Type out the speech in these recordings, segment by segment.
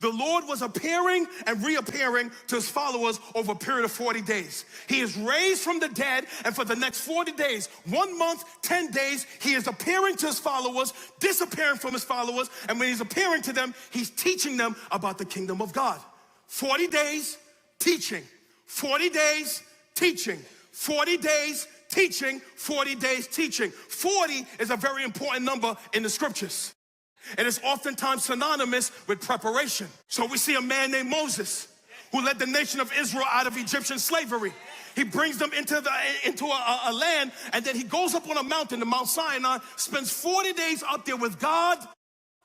The Lord was appearing and reappearing to his followers over a period of 40 days. He is raised from the dead, and for the next 40 days, 1 month, 10 days, he is appearing to his followers, disappearing from his followers, and when he's appearing to them, he's teaching them about the kingdom of God. 40 days, teaching. 40 days, teaching. 40 days, teaching. 40 days, teaching. 40 is a very important number in the scriptures. It is oftentimes synonymous with preparation. So we see a man named Moses who led the nation of Israel out of Egyptian slavery. He brings them into a land, and then he goes up on a mountain, the Mount Sinai, spends 40 days up there with God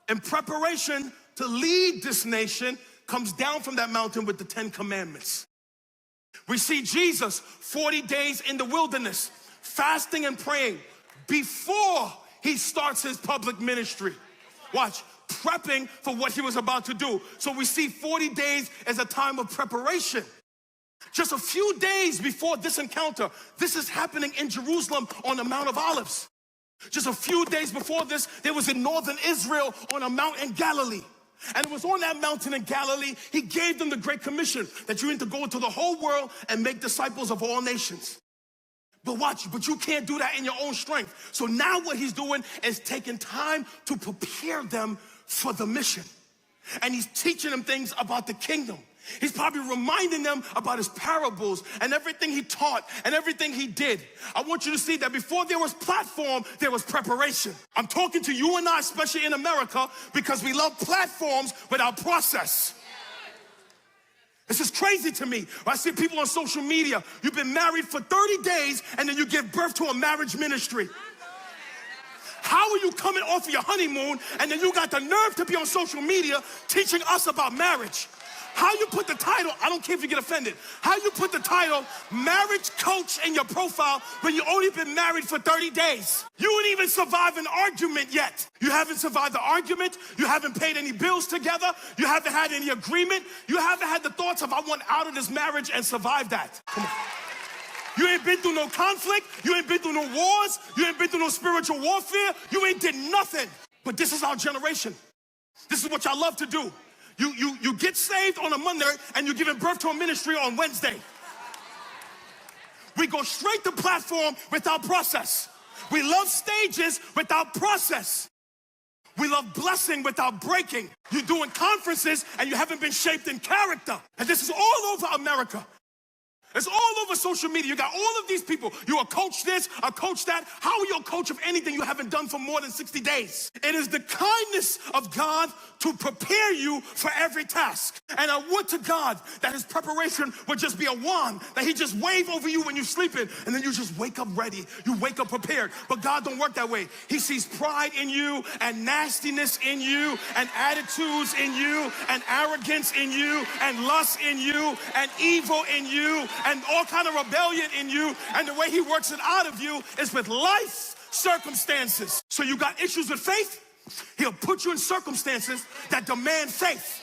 in preparation to lead this nation, comes down from that mountain with the 10 commandments. We see Jesus 40 days in the wilderness, fasting and praying before he starts his public ministry. Watch, prepping for what he was about to do. So we see 40 days as a time of preparation. Just a few days before this encounter, this is happening in Jerusalem on the Mount of Olives. Just a few days before this, there was in northern Israel on a mountain in Galilee. And it was on that mountain in Galilee, he gave them the Great Commission that you need to go into the whole world and make disciples of all nations. But watch, but you can't do that in your own strength. So now what he's doing is taking time to prepare them for the mission. And he's teaching them things about the kingdom. He's probably reminding them about his parables and everything he taught and everything he did. I want you to see that before there was platform, there was preparation. I'm talking to you and I, especially in America, because we love platforms without process. This is crazy to me. I see people on social media, you've been married for 30 days and then you give birth to a marriage ministry. How are you coming off of your honeymoon and then you got the nerve to be on social media teaching us about marriage? How you put the title, I don't care if you get offended, how you put the title marriage coach in your profile when you only been married for 30 days? You ain't even survived an argument yet. You haven't survived the argument, you haven't paid any bills together, you haven't had any agreement, you haven't had the thoughts of I want out of this marriage and survive that. Come on. You ain't been through no conflict, you ain't been through no wars, you ain't been through no spiritual warfare, you ain't did nothing. But this is our generation. This is what y'all love to do. You get saved on a Monday and you're giving birth to a ministry on Wednesday. We go straight to platform without process. We love stages without process. We love blessing without breaking. You're doing conferences and you haven't been shaped in character. And this is all over America. It's all over social media. You got all of these people. You a coach this, a coach that. How are you a coach of anything you haven't done for more than 60 days? It is the kindness of God to prepare you for every task. And I would to God that his preparation would just be a wand, that he just wave over you when you're sleeping, and then you just wake up ready. You wake up prepared. But God don't work that way. He sees pride in you, and nastiness in you, and attitudes in you, and arrogance in you, and lust in you, and evil in you, and all kind of rebellion in you, and the way he works it out of you is with life circumstances. So you got issues with faith, he'll put you in circumstances that demand faith.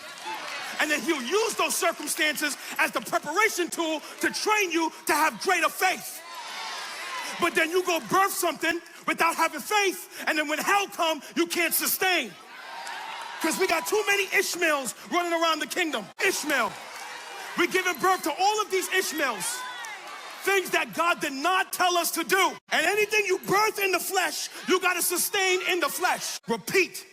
And then he'll use those circumstances as the preparation tool to train you to have greater faith. But then you go birth something without having faith, and then when hell comes, you can't sustain. Because we got too many Ishmaels running around the kingdom. Ishmael. We're giving birth to all of these Ishmaels, things that God did not tell us to do. And anything you birth in the flesh, you got to sustain in the flesh. Repeat.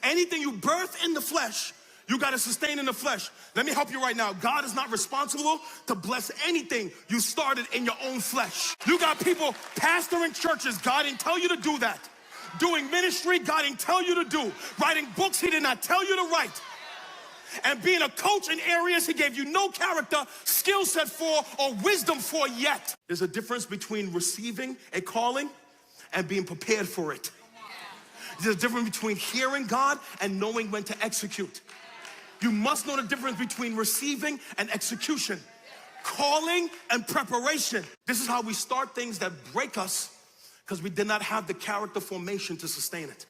Anything you birth in the flesh, you got to sustain in the flesh. Let me help you right now. God is not responsible to bless anything you started in your own flesh. You got people pastoring churches. God didn't tell you to do that. Doing ministry, God didn't tell you to do. Writing books, he did not tell you to write. And being a coach in areas he gave you no character, skill set for, or wisdom for yet. There's a difference between receiving a calling and being prepared for it. There's a difference between hearing God and knowing when to execute. You must know the difference between receiving and execution. Calling and preparation. This is how we start things that break us because we did not have the character formation to sustain it.